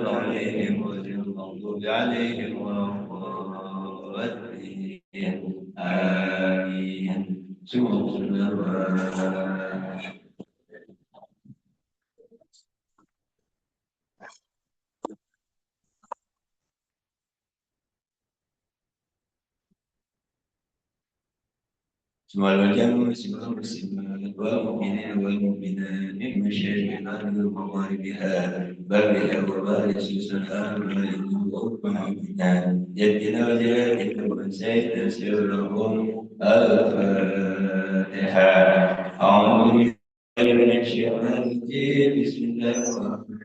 عليهم غير المغضوب عليهم ولا الضالين آمين. والجمع والمسلمات والمؤمنين والمؤمنات من مشارق الأرض ومغاربها برها وبارك سلام وأطمئنان جدنا وجلالك وأنسيت سرهم الفاتحة. أعوذ بالله من الشيطان الرجيم بسم الله الرحمن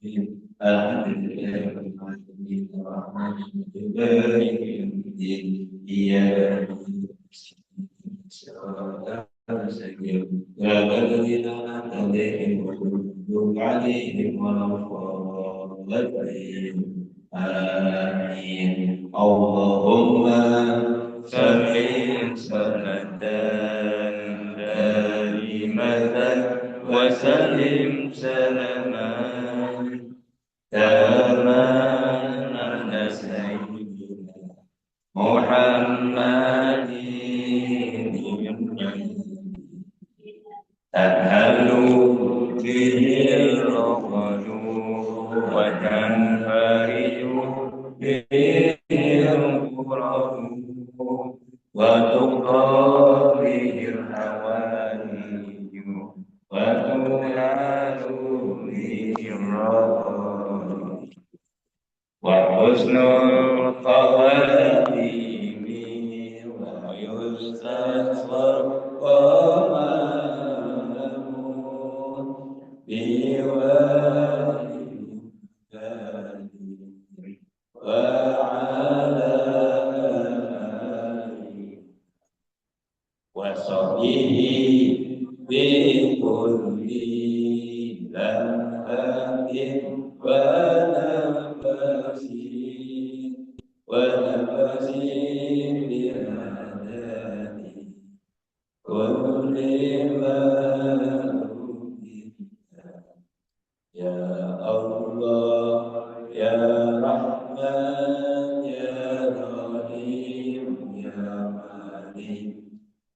الرحيم الحمد لله رب العالمين الرحمن الرحيم مالك يوم الدين إياك نعبد يا الذين عليهم والمغضوب عليهم ولا الضالين آمين. اللهم صل صلاة دائمة وسلم سلاما تاما على سيدنا محمد تنهل به الرقد وتنفرج به الكرب وتقضى به الحوائج وتنال به الرغائب وحسن الخواتيم ويستصغر ومعلم بوالدته وعلى آله وصحبه بكل لمحة ونفس ونفس بهداه كل ما يا الله يا رحمن يا رحيم يا مالك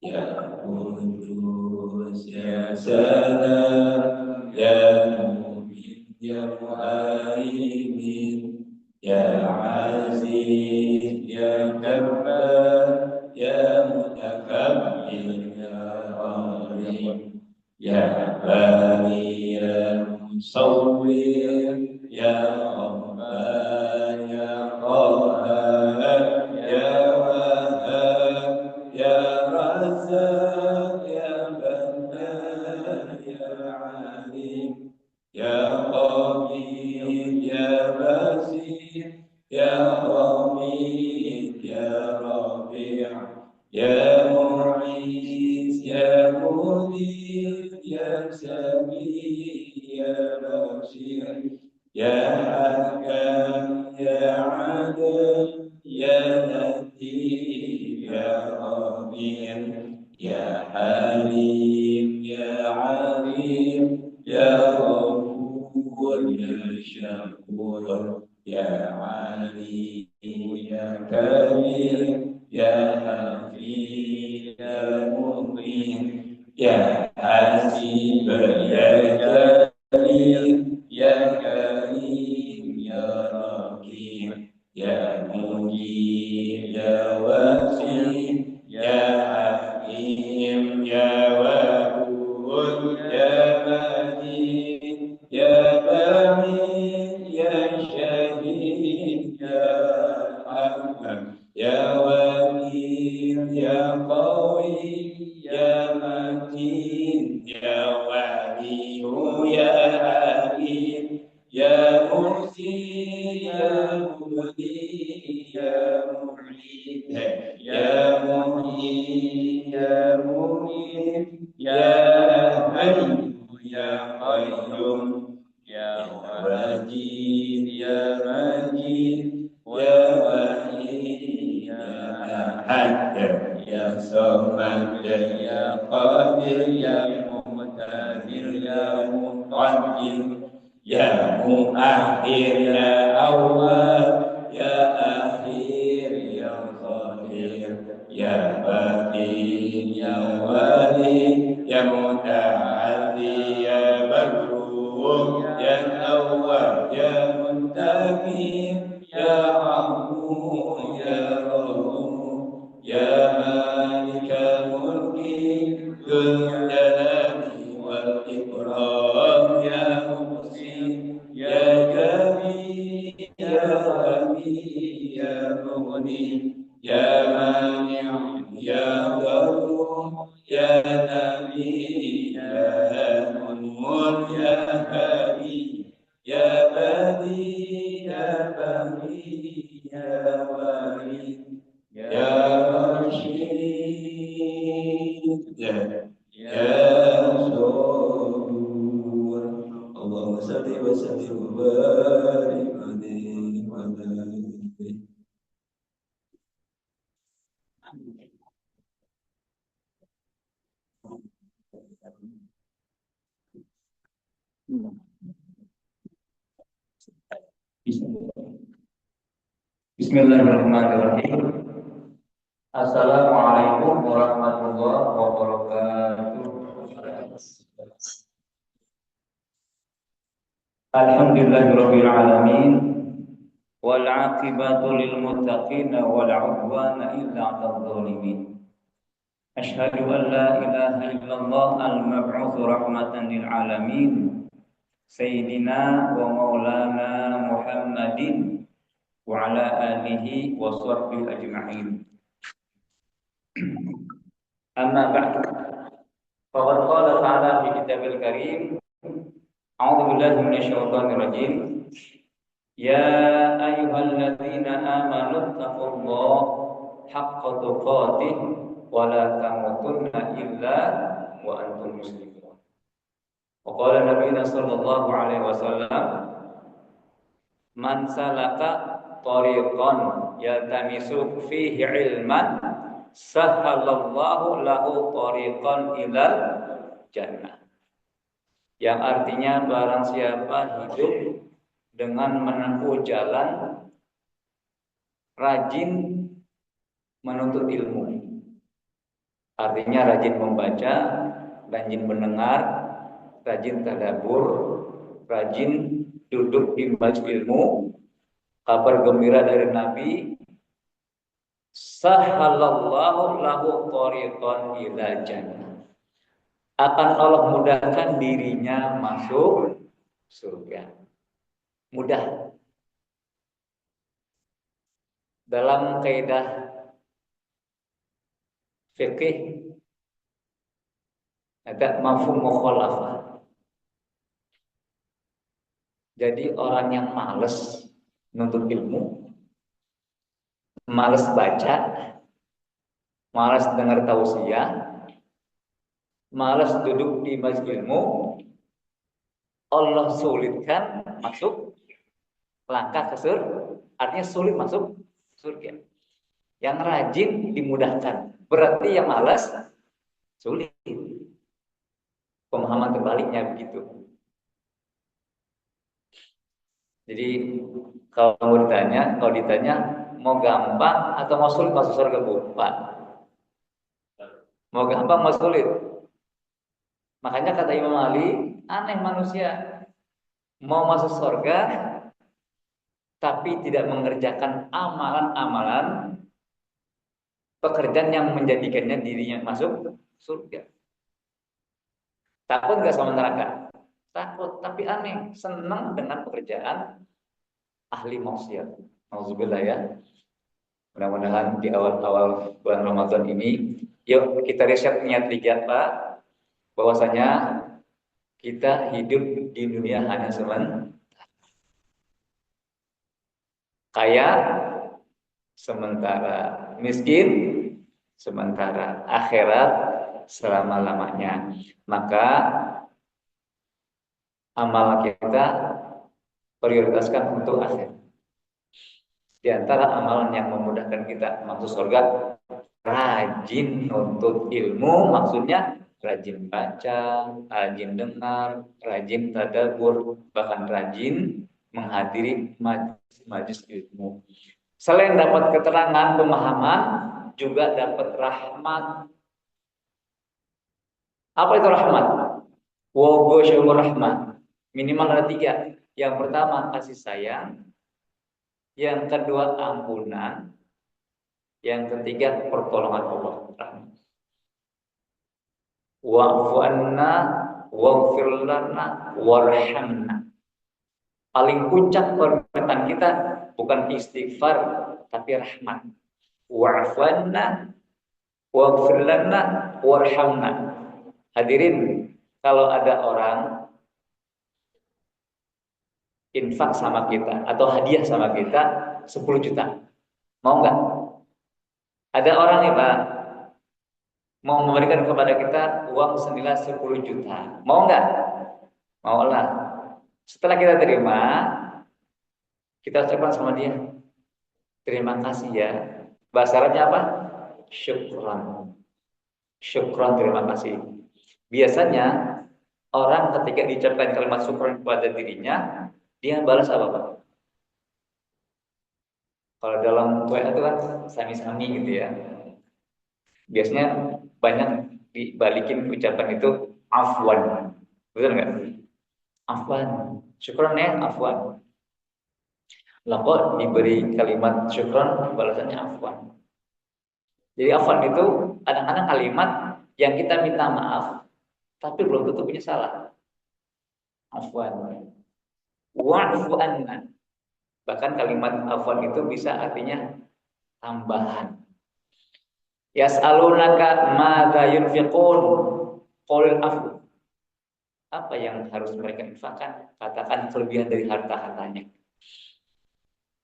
يا قدوس يا سلام يا مؤمن يا مهيمن يا عزيز يا جبار يا متكبر يا عظيم يا باري يا مصور يا رحمن يا قهار يا وهاب يا رزاق يا فنان يا عليم يا قدير يا بصير يا رميد يا رفيع يا معيز يا مدير يا سميع يا بشير يا حكم يا عدل يا لطيف يا خبير يا حليم يا عليم يا غفور يا شكور يا علي يا كريم يا حفيظ يا مقيم يا حسيب يا جليل يا كريم يا رقيب يا مجيب يا وسيم يا حكيم يا ودود يا مجيد يا بعيد يا شهيد يا حكم يا وكيل يا قوي يا متين يا ولي يا حكيم يا محسن يا مبدي يا معيد يا محيي يا مميت يا حي يا قيوم يا واجد يا مجيد يا وحيد يا أحد يا صمد يا قادر يا مقتدر يا مقدر Ya Muakhir ya Awal, ya Akhir ya Qadir, ya Baqi ya Wali, ya Muta'ali ya Barru, ya Awwal ya Muntaqim, ya Afu ya Rahum, ya Malikal Mulki Dzul Jalali wal Ikram, ya Muhsin ya Jami ya Wali ya Mughni ya Mani ya Darur ya Nabi ya Nur ya Hadi ya Badi ya Bani ya Wali ya Rashid ya Sabur. Allahumma salli wa sallim wa barik alaihi wa ala alihi. Bismillahirrahmanirrahim. Assalamualaikum warahmatullahi wabarakatuh. Alhamdulillahirabbil alamin wal 'aqibatu lil muttaqin wal 'udwana illa 'alal zalimin. Asyhadu an la ilaha illallah al-mab'uts rahmatan lil alamin sayyidina wa maulana Muhammadin wa ala alihi wa sahbihi ajma'in. Amma ba'du. Faqad qala ta'ala fi kitabil karim, a'udzu billahi minasyaitonir rajim. Ya ayyuhalladzina amanu taqullaha haqqa tuqatih wa la tamutunna illa wa antum muslimun. Wa qala nabiyuna sallallahu alaihi wasallam, man salaka tariqan yaltamisu fihi ilman sahhalallahu lahu tariqan ilal jannah. Yang artinya barang siapa hidup dengan menempuh jalan rajin menuntut ilmu, artinya rajin membaca, rajin mendengar, rajin tadabbur, rajin duduk di majelis ilmu, kabar gembira dari Nabi, sahhalallahu lahu tariqan ila jannah, akan Allah mudahkan dirinya masuk surga. Mudah. Dalam kaidah fikih ada mafhum mukhalafah. Jadi orang yang malas menuntut ilmu, malas baca, malas dengar tausiah, malas duduk di majelis ilmu, Allah sulitkan masuk langkah ke surga. Artinya sulit masuk surga. Yang rajin dimudahkan. Berarti yang malas sulit. Pemahaman terbaliknya begitu. Jadi kalau ditanya mau gampang atau mau sulit masuk surga, Bu? Pak. Mau gampang mau sulit. Makanya kata Imam Ali, aneh manusia mau masuk surga tapi tidak mengerjakan amalan-amalan pekerjaan yang menjadikannya dirinya masuk surga. Takut nggak sama neraka? Takut, tapi aneh, senang dengan pekerjaan ahli maksiat. Nauzubillah ya. Mudah-mudahan di awal-awal bulan Ramadan ini, yuk kita riset niat lihat Pak, bahwasanya kita hidup di dunia hanya sementara. Kaya sementara, miskin sementara, akhirat selama-lamanya. Maka amal kita prioritaskan untuk akhirat. Di antara amalan yang memudahkan kita masuk surga, rajin nuntut ilmu, maksudnya rajin baca, rajin dengar, rajin tadabbur, bahkan rajin menghadiri majlis ilmu. Selain dapat keterangan, pemahaman, juga dapat rahmat. Apa itu rahmat? Wogo syukur rahmat. Minimal ada 3. Yang pertama kasih sayang, yang kedua ampunan, yang ketiga pertolongan Allah. Wa'fu anna waghfir lana warhamna. Paling puncak permintaan kita bukan istighfar tapi rahmat. Wa'fu anna waghfir lana warhamna. Hadirin, kalau ada orang infak sama kita atau hadiah sama kita 10 juta, mau nggak? Ada orang nih Pak, mau memberikan kepada kita uang senilai 10 juta, mau nggak? Mau lah. Setelah kita terima, kita ucapkan sama dia, terima kasih ya. Bahasa Arabnya apa? Syukran. Syukran, terima kasih. Biasanya orang ketika diucapkan kalimat syukran kepada dirinya, dia balas apa Pak? Kalau dalam WA itu kan sami-sami gitu ya. Biasanya banyak dibalikin ucapan itu afwan. Betul nggak? Afwan. Syukran ya, afwan. Lah kok diberi kalimat syukran, balasannya afwan. Jadi afwan itu kadang-kadang kalimat yang kita minta maaf, tapi belum tentu punya salah. Afwan. Wa'fu anna. Bahkan kalimat afwan itu bisa artinya tambahan. Yas'alunaka madza yunfiqun qul afu. Apa yang harus mereka infakkan? Katakan kelebihan dari harta-hartanya.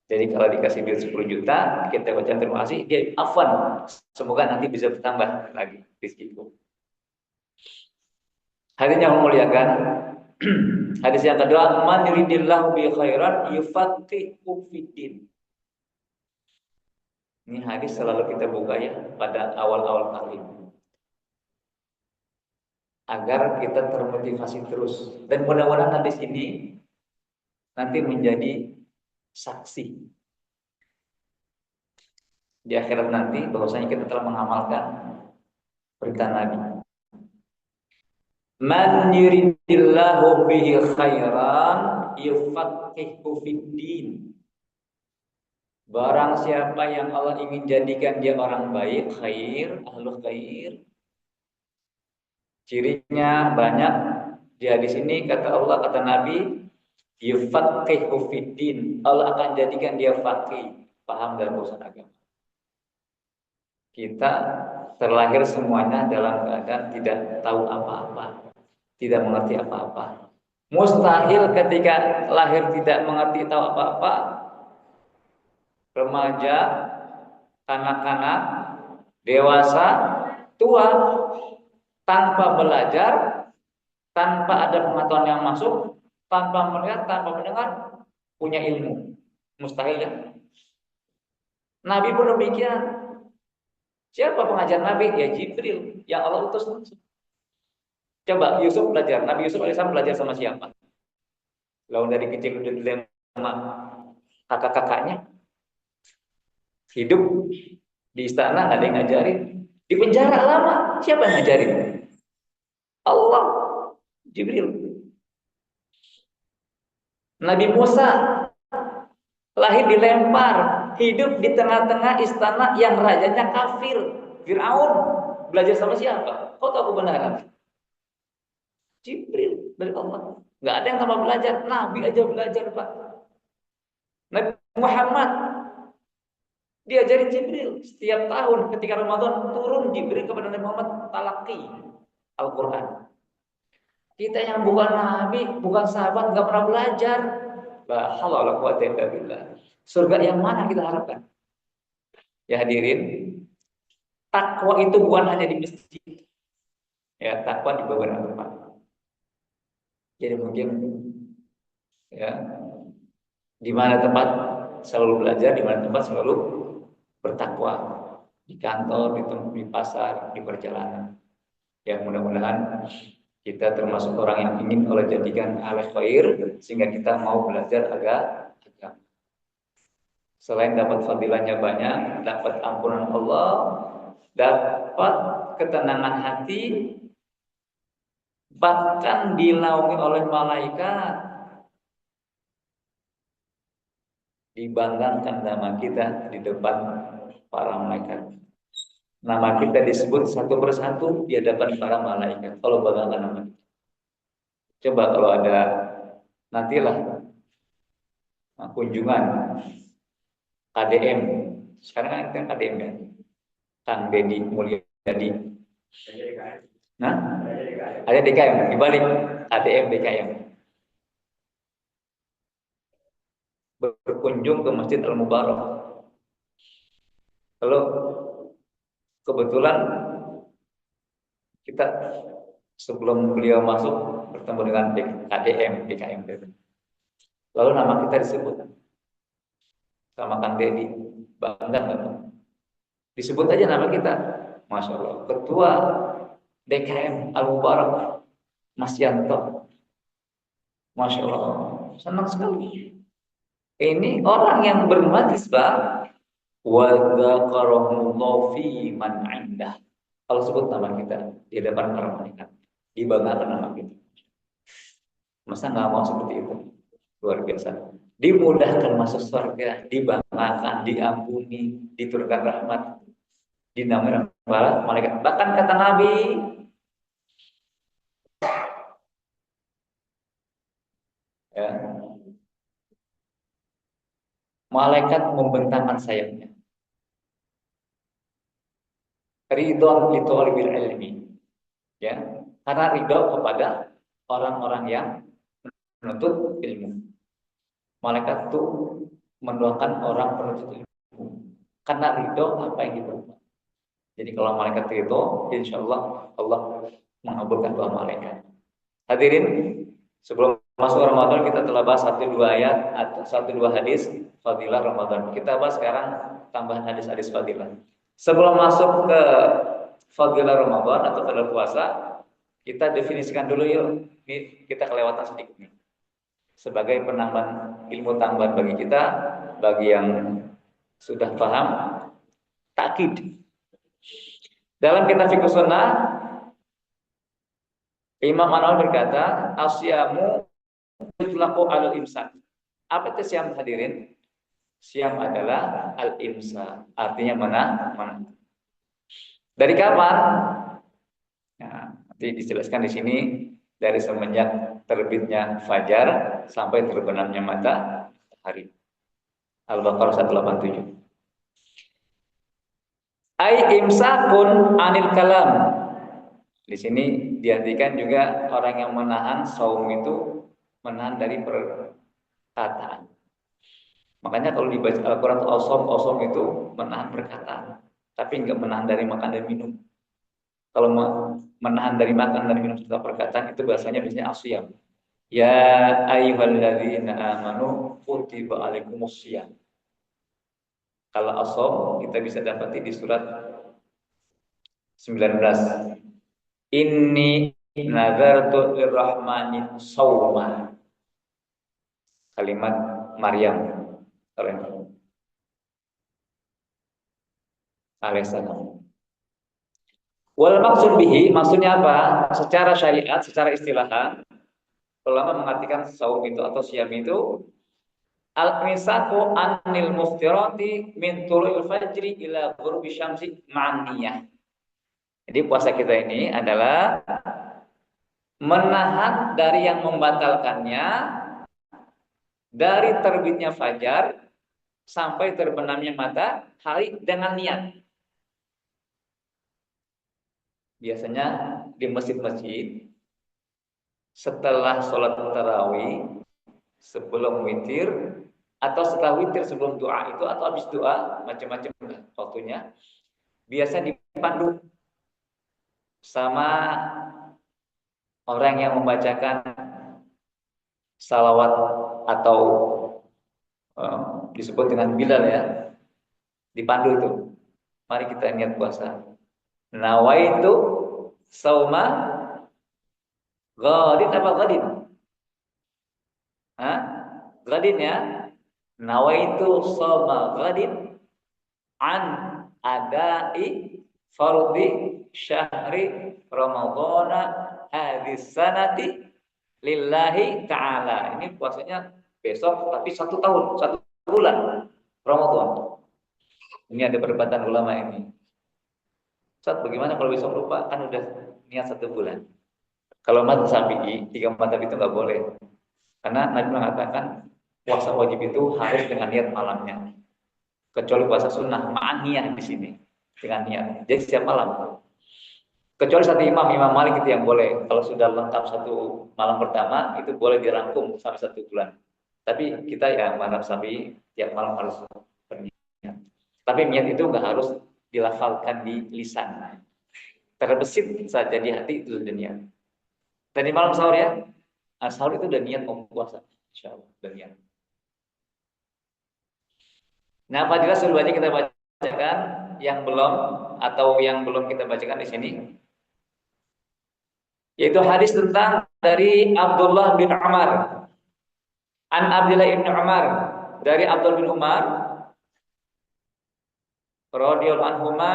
Jadi kalau dikasih duit 10 juta, kita baca terima kasih, dia afwan. Semoga nanti bisa bertambah lagi rezekiku. Hadis yang memuliakan. Hadis yang kedua, man yuridillahu bi khairan yufaqihu fiddin. Ini hadis selalu kita buka ya pada awal-awal kali agar kita termotivasi terus, dan mudah-mudahan hadis ini nanti menjadi saksi di akhirat nanti bahwasanya kita telah mengamalkan perintah Nabi. Man yuridillahu bihi khairan yufaqihu fiddin. Barang siapa yang Allah ingin jadikan dia orang baik, khair, ahlul khair, cirinya banyak. Di hadis ini kata Allah, kata Nabi, yufaqihu fiddin. Allah akan jadikan dia faqih, paham dalam urusan agama. Kita terlahir semuanya dalam keadaan tidak tahu apa-apa, tidak mengerti apa-apa. Mustahil ketika lahir tidak mengerti tahu apa-apa, remaja, kanak-kanak, dewasa, tua, tanpa belajar, tanpa ada pengetahuan yang masuk, tanpa melihat, tanpa mendengar, punya ilmu. Mustahil ya. Nabi pun demikian. Siapa pengajar Nabi? Ya Jibril, yang Allah utus langsung. Coba Yusuf belajar. Nabi Yusuf alaihissalam belajar sama siapa? Lalu dari kecil udah dilema sama kakak-kakaknya. Hidup di istana nggak ada yang ngajarin. Di penjara lama, siapa yang ngajarin? Allah, Jibril. Nabi Musa lahir dilempar, hidup di tengah-tengah istana yang rajanya kafir, Fir'aun. Belajar sama siapa? Kau tahu kebenaran? Jibril dari Allah. Nggak ada yang sama belajar, Nabi aja belajar Pak. Nabi Muhammad diajarin Jibril. Setiap tahun ketika Ramadan turun Jibril kepada Nabi Muhammad talaqi Al-Quran. Kita yang bukan Nabi, bukan sahabat, nggak pernah belajar. La haula wala quwwata illa billah. Surga yang mana kita harapkan? Ya hadirin, takwa itu bukan hanya di masjid. Ya, takwa di beberapa tempat. Jadi mungkin ya, di mana tempat selalu belajar, di mana tempat selalu bertakwa, di kantor, di pasar, di perjalanan. Ya mudah-mudahan kita termasuk orang yang ingin Allah jadikan ahli khair sehingga kita mau belajar agama. Selain dapat fadilahnya banyak, dapat ampunan Allah, dapat ketenangan hati, bahkan dinaungi oleh malaikat, dibanggakan nama kita di depan para malaikat. Nama kita disebut satu persatu di hadapan para malaikat. Kalau banggakan nama kita. Coba kalau ada nantilah kunjungan KDM. Sekarang kan kita KDM kan. Kang Deddy Mulyadi. Nah, ada DKM di balik KDM DKM. Berkunjung ke Masjid Al-Mubarak. Kalau kebetulan kita sebelum beliau masuk bertemu dengan KDM DKM. Lalu nama kita disebut sama Kang Deddy, bangga nggak? Disebut aja nama kita, Masya Allah. Ketua DKM Al-Mubarak, Mas Yanto, Masya Allah, senang sekali. Ini orang yang bermajlisbah, wa dzakarahullahu fi man indah. Kalau sebut nama kita di depan para malaikat, dibanggakan nama kita. Masa nggak mau seperti itu? Luar biasa. Dimudahkan masuk surga, dibanggakan, diampuni, diturunkan rahmat, dinamai para malaikat. Bahkan kata Nabi, ya, malaikat membentangkan sayapnya. Ridho li thalibil ilmi. Ya, karena ridho kepada orang-orang yang menuntut ilmu. Malaikat itu mendoakan orang penuntut ilmu karena ridho apa yang diperbuat. Jadi kalau malaikat ridho, insya Allah Allah mengabulkan doa malaikat. Hadirin, sebelum masuk Ramadan kita telah bahas 1-2 ayat atau 1-2 hadis fadilah Ramadan. Kita bahas sekarang tambahan hadis-hadis fadilah. Sebelum masuk ke fadilah Ramadan atau fadilah puasa, kita definisikan dulu yuk. Ini kita kelewatan sedikit nih. Sebagai penambahan ilmu tambahan bagi kita, bagi yang sudah paham, takkid. Dalam kitab Fiqh Sunnah, Imam An-Nawawi berkata, asyamu yutlaqu al-imsak. Apa itu siam, hadirin? Siam adalah al-imsak, artinya menahan. Dari kapan? Nah, nanti dijelaskan di sini dari semenjak terbitnya fajar sampai terbenamnya matahari. Al-Baqarah 187. Ai imsakun anil kalam. Di sini diartikan juga orang yang menahan saum itu menahan dari perkataan. Makanya kalau dibaca Al-Quran osom itu menahan perkataan, tapi enggak menahan dari makan dan minum. Kalau menahan dari makan dan minum serta perkataan itu bahasanya biasanya asyam. Ya ayyuhalladzina amanu kutiba alaikumussyam. Kalau asom kita bisa dapati di surat 19. Inni nazartu lirrahmani sawma. Kalimat Maryam alaihissalam. Wal maksud bihi, maksudnya apa? Secara syariat, secara istilahan, ulama mengartikan saum itu atau siam itu al-misaku anil muftirati min tulu'il fajri ila ghurubi syamsi ma'niyah. Jadi puasa kita ini adalah menahan dari yang membatalkannya dari terbitnya fajar sampai terbenamnya matahari dengan niat. Biasanya di masjid-masjid setelah sholat tarawih, sebelum witir, atau setelah witir sebelum doa itu, atau habis doa, macam-macam waktunya, biasa dipandu sama orang yang membacakan salawat atau disebut dengan Bilal ya, dipandu itu. Mari kita niat puasa. Nawaitu Sauma ghadin apa ghadin? Hah? Ghadin ya. Nawaitu sauma ghadin an adai fardhi syahri ramadhana hadis sanati lillahi ta'ala. Ini puasanya besok tapi 1 tahun, 1 bulan Ramadan. Ini ada perdebatan ulama ini. Ustaz, bagaimana kalau besok lupa? Kan udah niat 1 bulan. Kalau mazhab Syafi'i, 3 mazhab itu nggak boleh. Karena Nabi mengatakan puasa wajib itu harus dengan niat malamnya. Kecuali puasa sunnah, ma'aniyah di sini. Dengan niat. Jadi setiap malam. Kecuali satu imam, Imam Malik itu yang boleh. Kalau sudah lengkap 1 malam pertama, itu boleh dirangkum sampai 1 bulan. Tapi kita ya mazhab Syafi'i, tiap malam harus berniat. Tapi niat itu nggak harus dilafalkan di lisan. Terbesit saja di hati itu sudah niat. Dan di malam sahur ya, sahur itu udah niat mau puasa. Insya Allah, udah niat. Nah, apabila sebelumnya kita bacakan yang belum atau yang belum kita bacakan di sini, yaitu hadis tentang dari Abdullah bin Umar. An Abdullah bin Umar, dari Abdullah bin Umar radhiyallahu anhuma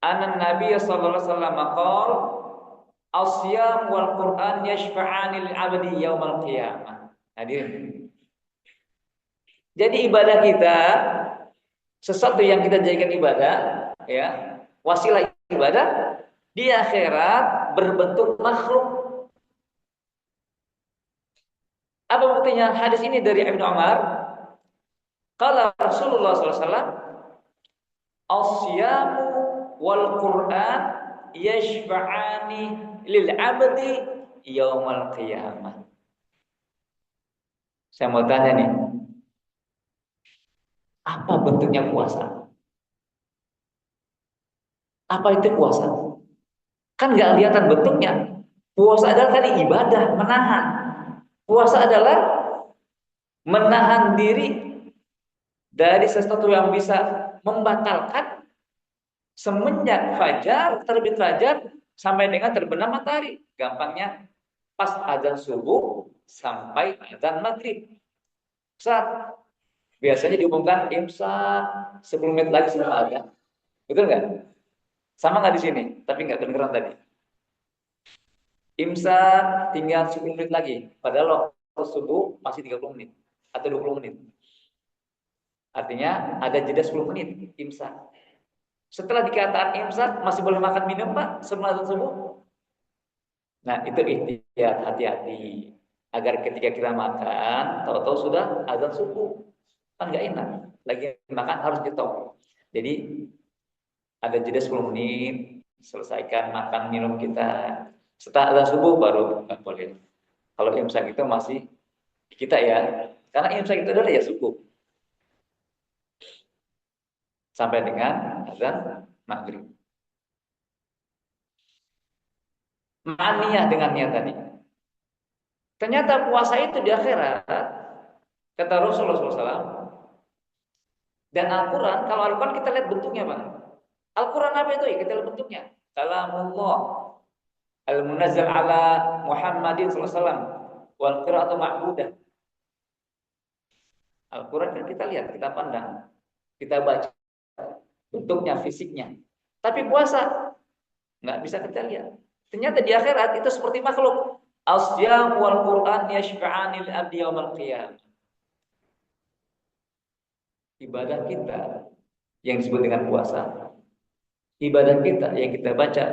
anna Nabi sallallahu alaihi wasallam qol as-siyam wal Qur'an yashfa'ani lil 'abdi yaumal qiyamah. Hadirin. Jadi ibadah kita, sesuatu yang kita jadikan ibadah, ya, wasilah ibadah di akhirat berbentuk makhluk. Apa buktinya? Hadis ini dari Ibnu Umar. Qala Rasulullah sallallahu alaihi wasallam, as-siyamu wal Qur'an yashfa'ani lil 'abdi yaumal qiyamah. Saya mau tanya nih, apa bentuknya puasa? Apa itu puasa? Kan nggak kelihatan bentuknya. Puasa adalah tadi ibadah, menahan. Puasa adalah menahan diri dari sesuatu yang bisa membatalkan semenjak fajar, terbit fajar sampai dengan terbenam matahari. Gampangnya pas azan subuh sampai azan maghrib. Saat biasanya diumumkan imsak 10 menit lagi sebelum azan. Betul nggak? Sama nggak di sini? Tapi nggak kedengeran tadi. Imsak tinggal 10 menit lagi. Padahal waktu subuh masih 30 menit atau 20 menit. Artinya ada jeda 10 menit imsak. Setelah dikatakan imsak masih boleh makan minum Pak sebelum azan subuh. Nah, itu ikhtiar, hati-hati agar ketika kita makan tahu-tahu sudah azan subuh. Kan nggak enak. Lagi makan harus stop. Jadi ada jeda 10 menit, selesaikan makan minum kita. Setelah azan subuh baru nggak boleh. Kalau imsak itu masih kita ya, karena imsak itu adalah ya subuh sampai dengan azan maghrib. Ma'niyah dengan niat tadi. Ternyata puasa itu di akhirat, kata Rasulullah SAW, dan Al-Quran, kalau Al-Quran kita lihat bentuknya Pak. Al-Quran apa itu? Ya, kita lihat bentuknya. Kalamullah al-munazzal ala Muhammadin SAW wal qira'atu ma'budah. Al-Quran kan kita lihat, kita pandang, kita baca bentuknya, fisiknya. Tapi puasa nggak bisa kita lihat. Ternyata di akhirat itu seperti makhluk. As-siyam wal Qur'an yashfa'ani lil abdi yaumal qiyamah. Ibadah kita yang disebut dengan puasa, ibadah kita yang kita baca,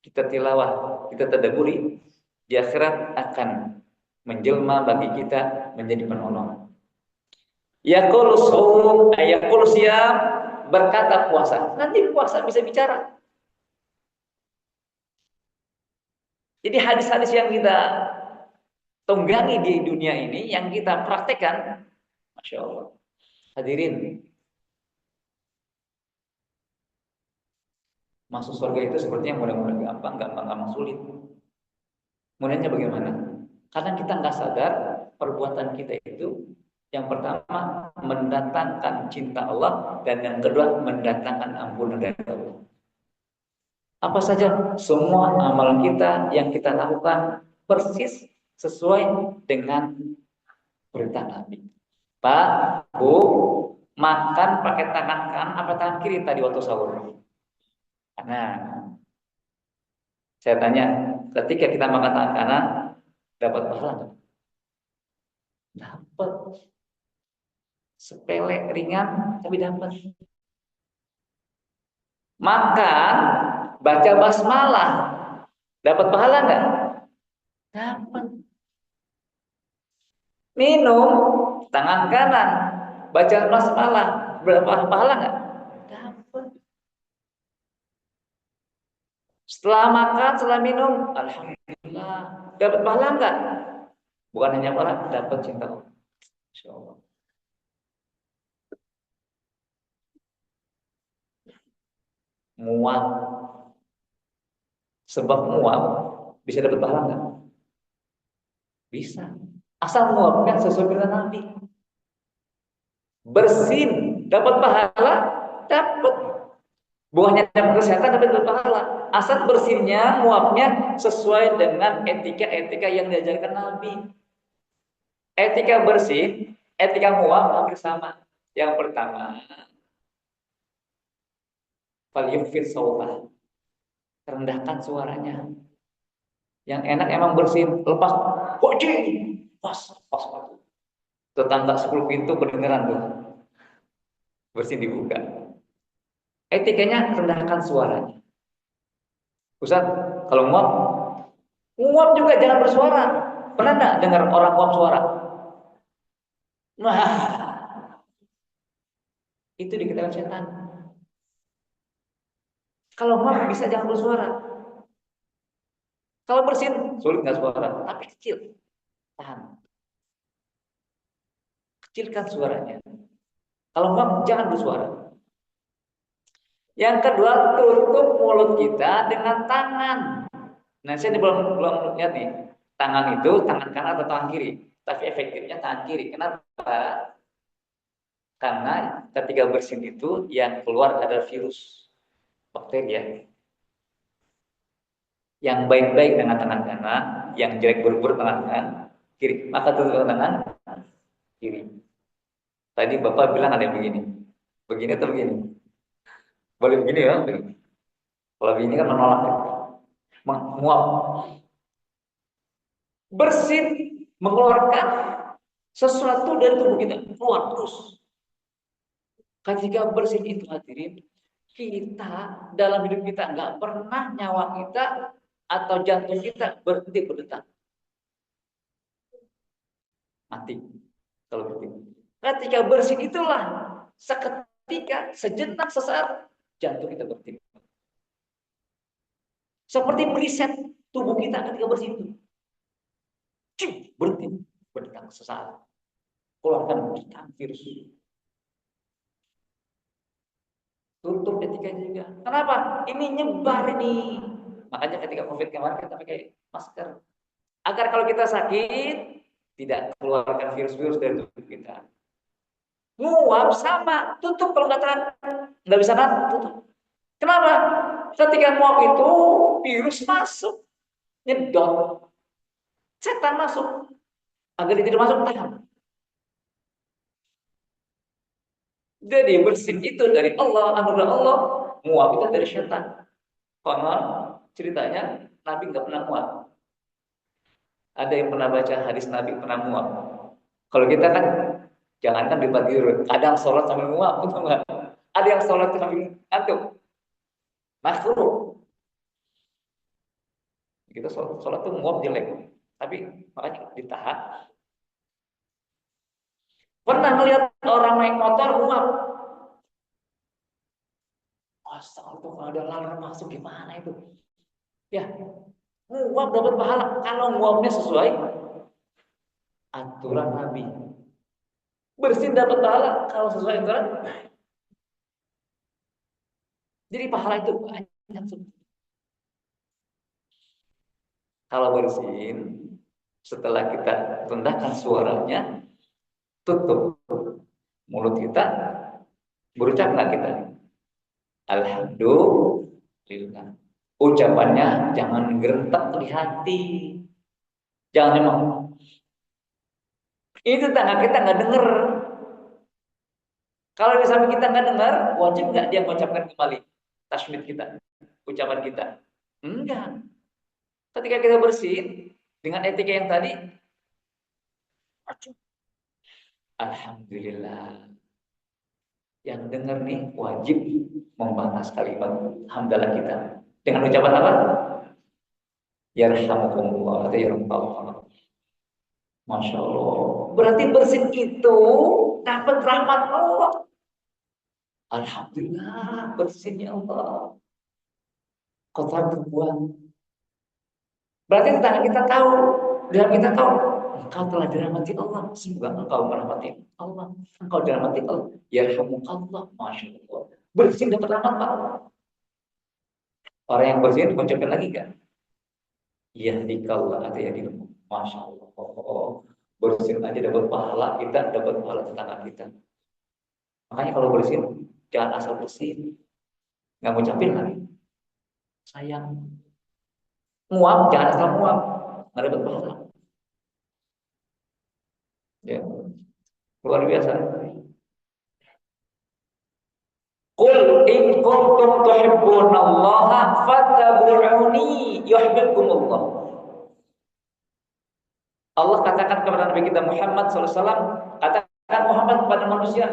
kita tilawah, kita tadabburi, di akhirat akan menjelma bagi kita menjadi penolong. Yaqulu shaum, yaqulu siyam, berkata puasa. Nanti puasa bisa bicara. Jadi hadis-hadis yang kita tunggangi di dunia ini, yang kita praktekkan, Masya Allah. Hadirin, masuk surga itu sepertinya mudah-mudahan gampang, gampang sulit. Mudahnya bagaimana? Karena kita nggak sadar perbuatan kita itu, yang pertama mendatangkan cinta Allah, dan yang kedua mendatangkan ampunan dari Allah. Apa saja? Semua amal kita yang kita lakukan persis sesuai dengan perintah Nabi. Pak, Bu, makan pakai tangan kanan apa tangan kiri tadi waktu sahur? Nah, saya tanya, ketika kita makan tangan kanan, dapat pahala nggak? Dapat. Sepele, ringan, tapi dapat. Makan, baca basmalah, dapat pahala nggak? Dapat. Minum, tangan kanan, baca basmalah, berapa pahala nggak? Dapat. Setelah makan, setelah minum, alhamdulillah, dapat pahala nggak? Bukan hanya pahala, dapat cinta Allah. Insya Allah. Muat, sebab muat bisa dapat pahala nggak? Bisa. Asal muatnya sesuai dengan Nabi. Bersin, dapat pahala, dapat. Bukannya dapat kesehatan, dapat pahala. Asal bersihnya, muatnya sesuai dengan etika-etika yang diajarkan Nabi. Etika bersih, etika muat hampir sama. Yang pertama, falyufir sautah, rendahkan suaranya. Yang enak emang bersin, lepas, kucing, pas waktu. Tetangga 10 pintu kedengeran tuh, bersin dibuka. Etikanya rendahkan suaranya. Ustaz, kalau nguap, nguap juga jangan bersuara. Pernah nggak dengar orang nguap suara? Nah, itu dikatakan setan. Kalau nguap bisa jangan bersuara. Kalau bersin, sulit nggak suara, tapi kecil. Tahan. Kecilkan suaranya. Kalau nguap, jangan bersuara. Yang kedua, tutup mulut kita dengan tangan. Nah, saya belum lihat nih. Tangan itu tangan kanan atau tangan kiri. Tapi efektifnya tangan kiri. Kenapa? Karena ketika bersin itu yang keluar adalah virus, bakteri ya. Yang baik-baik dengan tangan kanan, yang jelek buruk dengan tangan kiri. Maka tutup tangan kiri. Tadi Bapak bilang ada yang begini. Begini atau begini? Boleh begini ya? Begini. Kalau begini kan menolak ya. Menguap. Bersin mengeluarkan sesuatu dari tubuh kita. Keluar terus. Ketika bersin itu hadirin, kita dalam hidup kita nggak pernah nyawa kita atau jantung kita berhenti berdetak. Mati kalau berhenti. Ketika bersin itulah seketika, sejenak, sesaat jantung kita berhenti. Seperti meriset tubuh kita ketika bersin itu. Berhenti berdetak sesaat. Keluarkan virus. Tutup etikanya juga. Kenapa? Ini nyebar ini. Makanya ketika COVID kemarin kita pakai masker. Agar kalau kita sakit, tidak keluarkan virus-virus dari tubuh kita. Nguap sama, tutup kalau nggak bisa kan, tutup. Kenapa? Ketika nguap itu virus masuk, nyedot, setan masuk. Agar dia tidak masuk, tahan. Jadi bersin itu dari Allah, anugerah Allah, nguap itu dari setan. Konon ceritanya Nabi nggak pernah muak. Ada yang pernah baca hadis Nabi pernah muak. Kalau kita kan jangankan debat tidur, kadang sholat sambil muak, betul nggak? Ada yang sholat sambil ngantuk, makruh. Kita sholat tuh muak jelek, tapi makanya ditahan. Pernah melihat orang naik motor muak? Asal tuh kalau ada laler masuk gimana itu? Ya, nguap dapat pahala kalau nguapnya sesuai aturan Nabi. Bersin dapat pahala kalau sesuai aturan. Jadi pahala itu banyak. Kalau bersin, setelah kita rendahkan suaranya, tutup mulut kita, berucap nggak kita? Alhamdulillah. Ucapannya jangan gerentak di hati. Jangan emang. Itu tetangga kita nggak denger. Kalau misalnya kita nggak dengar, wajib nggak dia mengucapkan kembali tasmid kita, ucapan kita? Enggak. Ketika kita bersin dengan etika yang tadi, alhamdulillah. Yang dengar nih wajib membalas kalimat hamdalah kita dengan ucapan apa? Yarhamukumullah atau yarhamukallah. Masya Allah. Berarti bersin itu dapat rahmat Allah. Alhamdulillah bersinnya Allah. Kotor terbuang. Berarti tetangga kita tahu, dan kita tahu, engkau telah dirahmati Allah. Semoga engkau merahmati Allah. Engkau dirahmati Allah. Yarhamukallah. Masya Allah. Bersin dapat rahmat Pak. Orang yang bersin mengucapkan lagi kan? Yahdikallah atau yahdikum. Masya Allah. Oh, bersin aja dapat pahala, kita dapat pahala tetangga kita. Makanya kalau bersin, jangan asal bersin. Nggak ngucapin lagi. Sayang. Muap, jangan asal muap. Nggak dapat pahala. Ya. Luar biasa. Qul in kuntum tuhibbunallaha fattabi'uni yuhibbukumullah. Allah katakan kepada Nabi kita Muhammad SAW, katakan Muhammad kepada manusia,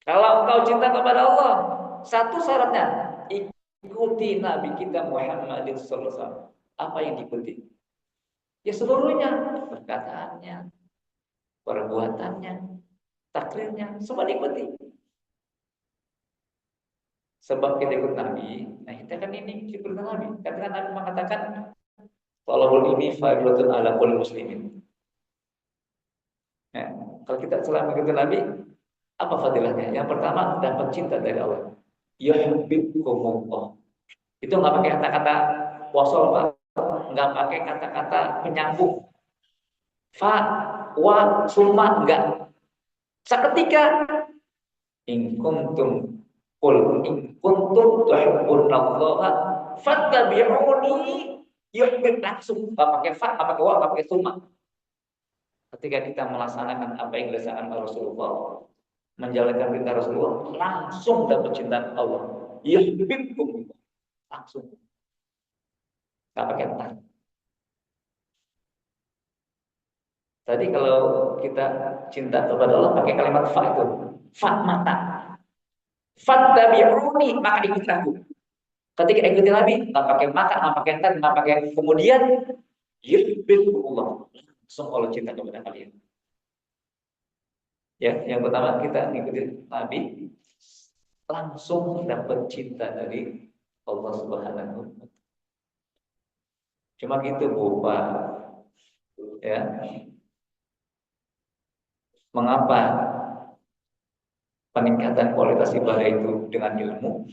kalau engkau cinta kepada Allah, satu syaratnya, ikuti Nabi kita Muhammad SAW. Apa yang diikuti? Ya seluruhnya, perkataannya, perbuatannya, takrirnya, semua diikuti. Sebab kita ikut Nabi, nah kita kan ini ikut Nabi. Katakan Nabi mengatakan, talabul ilmi fardhatun ala kulli muslimin. Ya, kalau kita selama mengikuti Nabi, apa fadilahnya? Yang pertama dapat cinta dari Allah. Yuhibbukumullah. Itu nggak pakai kata-kata wasol, Pak. Nggak pakai kata-kata penyambung. Fa, wa, summa, enggak. Seketika in kuntum tuhibbunallaha fattabi'uni yuhibbukum, langsung nggak pakai fa, nggak pakai wa, nggak pakai summa. Ketika kita melaksanakan apa yang dilaksanakan Rasulullah, menjalankan perintah Rasulullah, langsung dapat cinta Allah. Yuhibbukum, langsung. Nggak pakai tar. Tadi kalau kita cinta kepada Allah pakai kalimat fa itu, fa mata. Fattabi'uni, maka ikuti aku. Ketika ikuti Nabi, nggak pakai maka, nggak pakai tar, nggak pakai kemudian, yuhibbukumullah, langsung Allah cinta kepada kalian. Ya, yang pertama kita ngikutin Nabi, langsung dapat cinta dari Allah Subhanahu wa taala. Cuma gitu Bu Pak. Ya. Mengapa peningkatan kualitas ibadah itu dengan ilmu?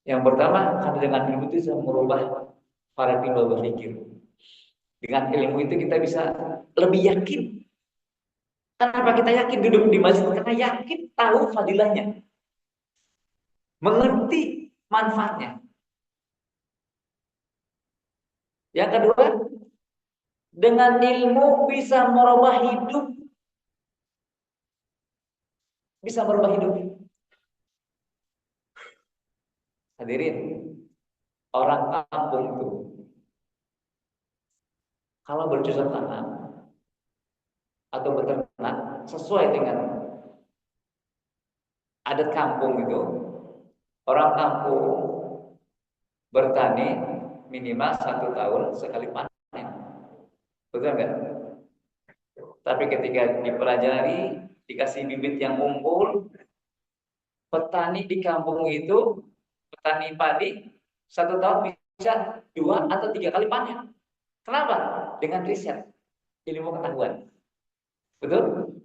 Yang pertama, karena dengan ilmu itu bisa merubah paradigma berpikir. Dengan ilmu itu kita bisa lebih yakin. Kenapa kita yakin duduk di masjid? Karena yakin tahu fadilahnya. Mengerti manfaatnya. Yang kedua, dengan ilmu bisa merubah hidup. Bisa merubah hidup. Hadirin, orang kampung itu kalau bercocok tanam atau beternak sesuai dengan adat kampung itu, orang kampung bertani minimal 1 tahun sekali panen. Betul nggak? Tapi ketika dipelajari, dikasih bibit yang unggul, petani di kampung itu, petani padi 1 tahun bisa 2 atau 3 kali panen. Kenapa? Dengan riset, ilmu pengetahuan. Betul?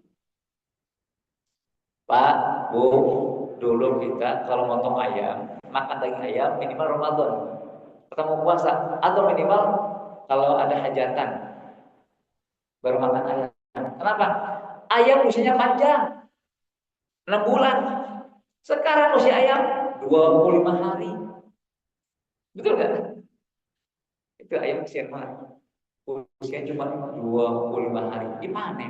Pak, Bu, dulu kita kalau motong ayam, makan daging ayam minimal Ramadan. Ketemu puasa atau minimal kalau ada hajatan baru makan ayam. Kenapa? Ayam usianya panjang, 6 bulan. Sekarang usia ayam 25 hari. Betul nggak? Itu ayam kesian banget. Usianya cuma 25 hari. Dipanen.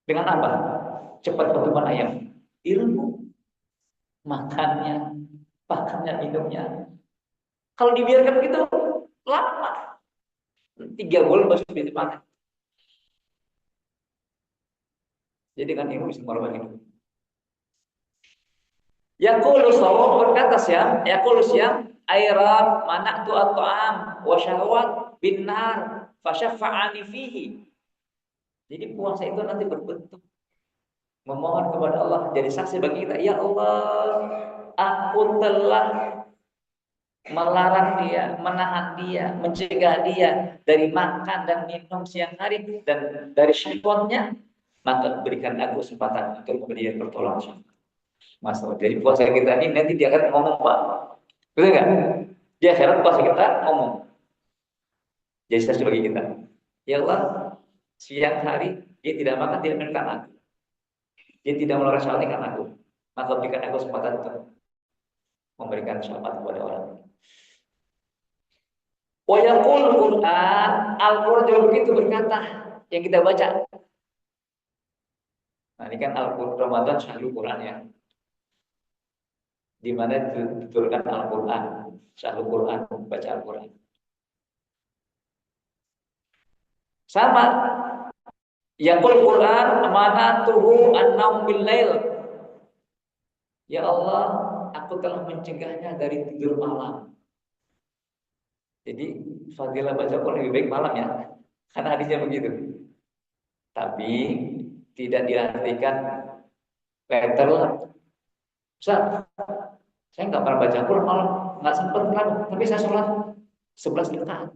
Dengan apa? Cepat pertumbuhan ayam. Ilmu. Makannya, pakannya, minumnya. Kalau dibiarkan begitu, lama. 3 bulan baru bisa dipanen. Jadi kan ilmu bisa merubah hidup. Yaqulu Sawab berkata Syam, yaqulu Syam, airab mana'tu at-ta'am wa syahwat bin nar fasyafa'ani fihi. Jadi puasa itu nanti berbentuk memohon kepada Allah jadi saksi bagi kita. Ya Allah, aku telah melarang dia, menahan dia, mencegah dia dari makan dan minum siang hari dan dari syahwatnya, maka berikan aku kesempatan untuk memberi pertolongan. Masalah. Jadi puasa kita ini nanti dia akan ngomong Pak, betul nggak? Di akhirat puasa kita ngomong. Jadi saksi bagi kita. Ya Allah, siang hari dia tidak makan, tidak minum karena aku. Dia tidak melarang syahwat karena aku. Maka berikan aku kesempatan untuk memberikan syafaat kepada orang. Wa yaqul Quran, Al-Quran juga begitu berkata yang kita baca. Nah, ini kan Al-Quran Ramadan syahrul Quran ya. Di mana diturunkan Al-Quran, syahrul Quran, baca Al-Quran. Sama. Yaqul Quran amanatuhu an-naum bil lail. Ya Allah, aku telah mencegahnya dari tidur malam. Jadi fadilah baca Quran lebih baik malam ya. Karena hadisnya begitu. Tapi tidak diartikan letter lah. Ustaz, saya nggak pernah baca Quran malam, nggak sempat kenapa? Tapi saya sholat 11 rakaat.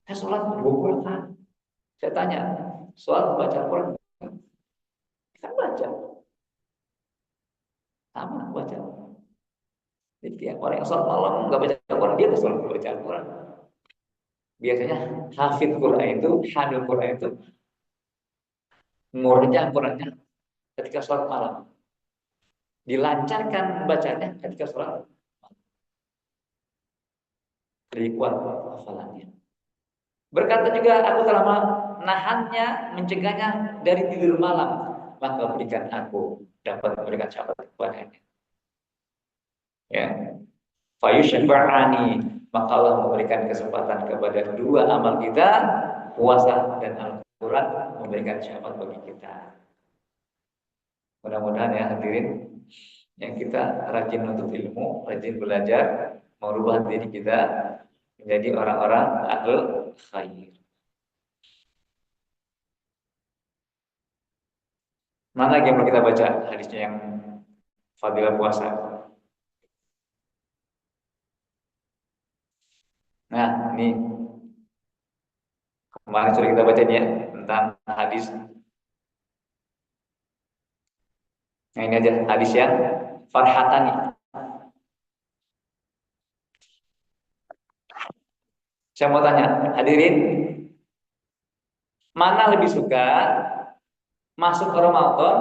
Saya sholat 20 rakaat. Saya tanya, soal baca Quran, kan baca, sama baca. Jadi orang yang sholat malam nggak baca Quran, dia nggak sholat baca Quran. Biasanya hafid Quran itu, hadil Quran itu, ngurnya Qurannya ketika sholat malam. Dilancarkan bacanya ketika sholat. Lebih kuat hafalannya. Berkata juga, aku telah menahannya, mencegahnya dari tidur malam. Maka berikan aku dapat memberikan syafaat kepadanya. Ya, fayusyafa'ani, maka Allah memberikan kesempatan kepada dua amal kita, puasa dan Al-Quran, memberikan syafaat bagi kita. Mudah-mudahan ya hadirin, yang kita rajin untuk ilmu, rajin belajar, merubah diri kita menjadi orang-orang ahlul khair. Mana yang mau kita baca hadisnya yang fadilah puasa? Nah, ini kemarin sudah kita baca ya tentang hadis. Nah, ini aja hadis yang farhatani. Saya mau tanya, hadirin, mana lebih suka masuk Ramadan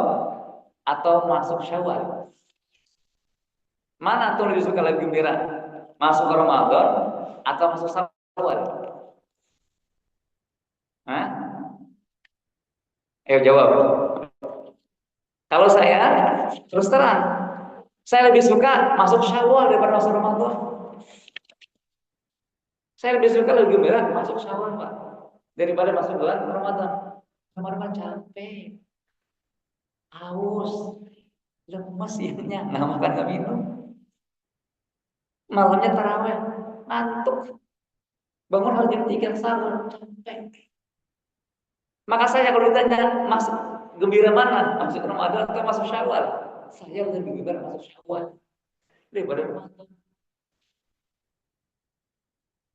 atau masuk Syawal? Mana tuh lebih suka, lebih gembira? Masuk Ramadan atau masuk Syawal? Hah? Ayo jawab. Kalau saya terus terang, saya lebih suka masuk Syawal daripada masuk Ramadan. Saya lebih suka, lebih gembira masuk Syawal, Pak, daripada masuk bulan Ramadan. Ramadan capek, haus, lemes ianya, nggak makan nggak minum. Malamnya taraweh, ngantuk. Bangun harus jam 3 sahur, capek. Maka saya kalau ditanya masuk gembira mana, masuk Ramadan atau masuk Syawal, saya lebih gembira masuk Syawal daripada Ramadan.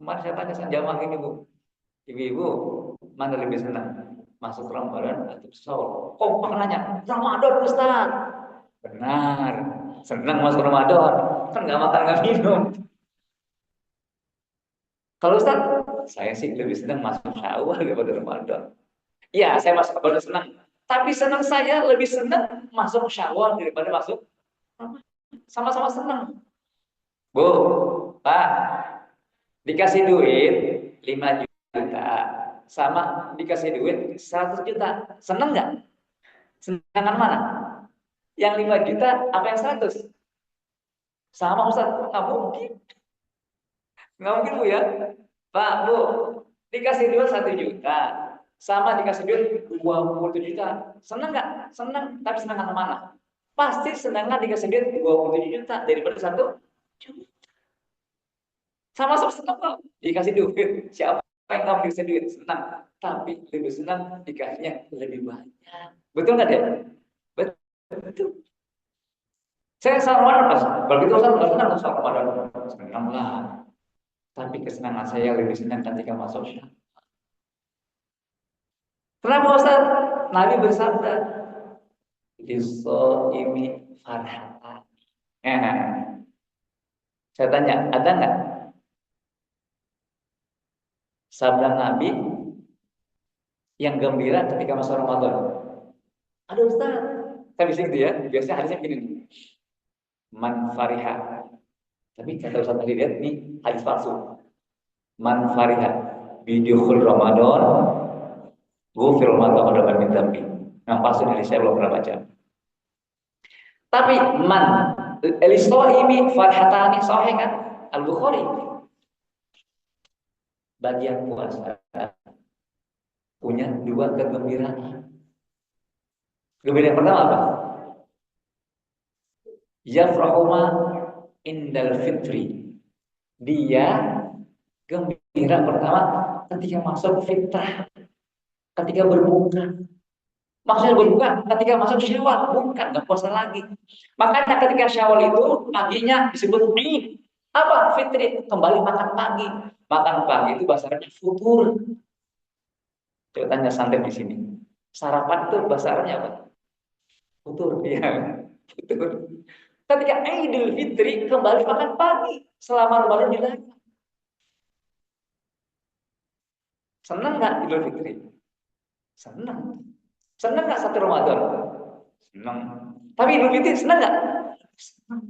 Kemarin saya tanya sama jamaah ini, Bu, ibu-ibu mana lebih senang, masuk Ramadan atau Syawal? Kok maknanya Ramadan, Ustaz? Benar, senang masuk Ramadan, kan nggak makan nggak minum. Kalau Ustaz, saya sih lebih senang masuk Syawal daripada Ramadan. Ya, saya masuk Ramadan senang, tapi senang saya lebih senang masuk Syawal daripada masuk Ramadan. Sama-sama senang. Bu, Pak, dikasih duit 5 juta sama dikasih duit 100 juta. Seneng nggak? Senangan mana? Yang 5 juta apa yang 100? Sama Ustaz, nggak mungkin. Nggak mungkin Bu ya. Pak, Bu, dikasih duit 1 juta sama dikasih duit 27 juta. Seneng nggak? Seneng, tapi senangan mana? Pasti senangan dikasih duit 27 juta daripada 1 juta. Sama-sama senang kok dikasih duit. Siapa yang kamu dikasih duit? Senang. Tapi lebih senang dikasihnya lebih banyak. Betul nggak deh? Betul. Saya sama Ramadan pas. Kalau gitu saya nggak senang sama Ramadan. Senang lah. Tapi kesenangan saya lebih senang ketika masuk Syawal. Kenapa Ustaz? Nabi bersabda, "Liso-imi farhatan." Saya tanya, ada nggak sabda Nabi yang gembira ketika masuk Ramadan? Ada Ustaz. Saya bisa gitu ya. Biasanya hadisnya begini nih. Man fariha. Tapi kata Ustaz tadi lihat nih hadis palsu. Man fariha bidukhul Ramadan ghufir ma taqaddama min dzambi. Yang palsu dari saya belum pernah baca. Tapi man elistoimi farhatani sahih kan? Al-Bukhari. Bagian puasa punya dua kegembiraan. Gembira yang pertama apa? Yafrahuma indal fitri. Dia gembira pertama ketika masuk fitrah, ketika berbuka. Maksudnya berbuka ketika masuk Syawal, bukan nggak puasa lagi. Makanya ketika Syawal itu paginya disebut Id. Apa? Fitri, kembali makan pagi. Makan pagi itu bahasanya futur. Coba tanya santai di sini. Sarapan itu bahasa Arabnya apa? Futur, ya. Futur. Ketika Idul Fitri kembali makan pagi selama Ramadan dilakukan. Senang nggak Idul Fitri? Senang. Senang nggak satu Ramadan? Senang. Tapi Idul Fitri senang nggak? Senang.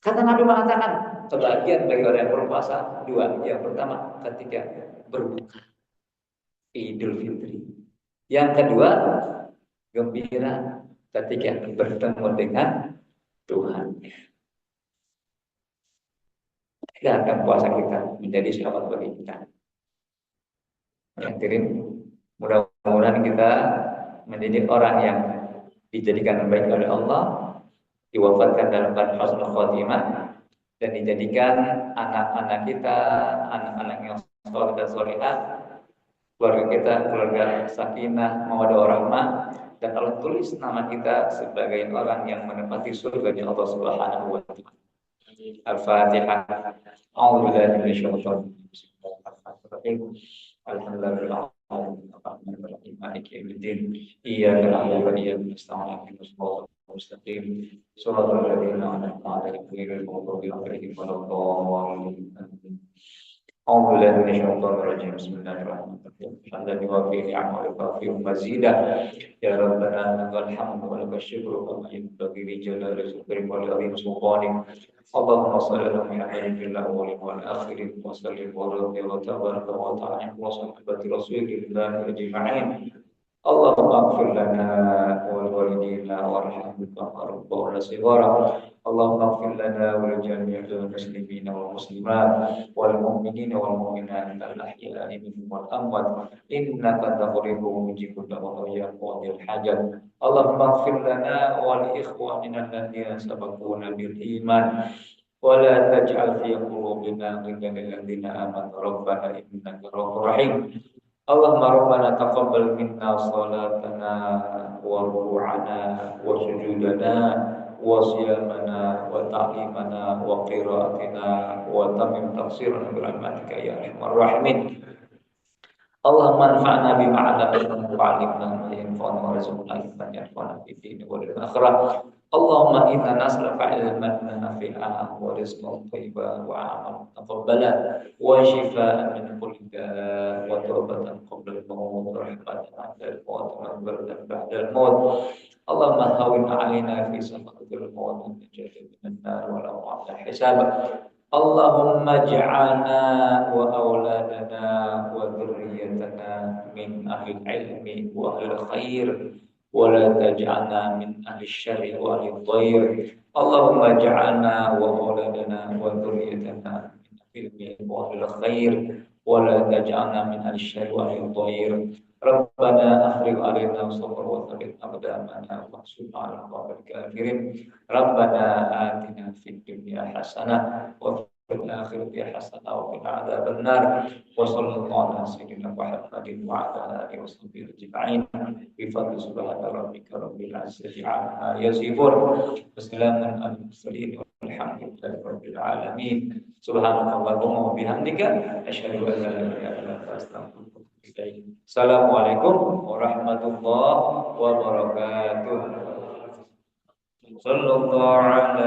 Kata Nabi mengatakan, kebahagiaan bagi orang yang berpuasa dua. Yang pertama, ketika berbuka Idul Fitri. Yang kedua, gembira ketika bertemu dengan Tuhan. Agar puasa kita menjadi selamat bagi kita. Hadirin, mudah-mudahan kita menjadi orang yang dijadikan baik oleh Allah, diwafatkan dalam keadaan husnul khotimah, dan dijadikan anak-anak kita, anak-anak yang soleh dan solehah, keluarga kita, keluarga sakinah, mawaddah warahmah, dan Allah tulis nama kita sebagai orang yang menempati surga di Allah Subhanahu wa taala. Al-Fatihah. A'udzubillahi minasyaitonir rajim. Alhamdulillah. Maliki yaumiddin. Iyyaka na'budu wa iyyaka nasta'in. Ihdinas siratal mustaqim. Shiratal ladzina an'amta 'alaihim ghairil maghdubi 'alaihim waladdallin. أعوذ بالله من الشيطان الرجيم بسم الله الرحمن الرحيم حمدا يوافي نعمه ويكافئ مزيدا يا ربنا لك الحمد ولك الشكر كما ينبغي لجلال ذكرك ولعظيم سلطانك اللهم صل على محمد في الاولين والاخرين وسلم ورضي وتبارك وتعالى وصحبه رسول الله اجمعين اللهم اغفر لنا ولوالدينا وارحمنا كما ربونا صغارا اللهم اغفر لنا ولجميع المسلمين والمسلمات والمؤمنين والمؤمنات الاحياء منهم والاموات انك تقرب مجيب الدعوات يا قاضي الحاجات اللهم اغفر لنا ولاخواننا الذين سبقونا بالايمان ولا تجعل في قلوبنا غلا للذين امنوا ربنا انك رؤوف رحيم اللهم ربنا تقبل منا صلاتنا وركوعنا وسجودنا وصيامنا وتعليمنا وقراءتنا وتمم تقصيرنا برحمتك يا ارحم الراحمين اللهم انفعنا بما علمتنا وعلمنا ما ينفعنا وارزقنا علما ينفعنا في الدين والاخره اللهم انا نسالك علما نافعا ورزقا طيبا وعملا متقبلا وشفاء من كل داء وتوبه قبل الموت رحمة عند الموت مغفرة بعد الموت اللهم هون علينا في سكرة الموت والنجاة من النار ولو عند الحساب اللهم اجعلنا وأولادنا وذريتنا من أهل العلم وأهل الخير ولا تجعلنا من أهل الشر وأهل الضير اللهم اجعلنا وأولادنا وذريتنا من أهل العلم وأهل الخير ولا تجعلنا من أهل الشر وأهل الضير ربنا أفرغ علينا صبرا وثبت أقدامنا وانصرنا على القوم الكافرين ربنا آتنا في الدنيا حسنة وفي الآخرة حسنة وقنا عذاب النار وصلى الله على سيدنا محمد وعلى آله وصحبه أجمعين بفضل سبحان ربك رب العزة عما يصفون وسلام على المرسلين والحمد لله رب العالمين سبحانك اللهم وبحمدك أشهد أن لا إله إلا أنت أستغفرك وأتوب إليك السلام عليكم ورحمة الله وبركاته صلى الله عليه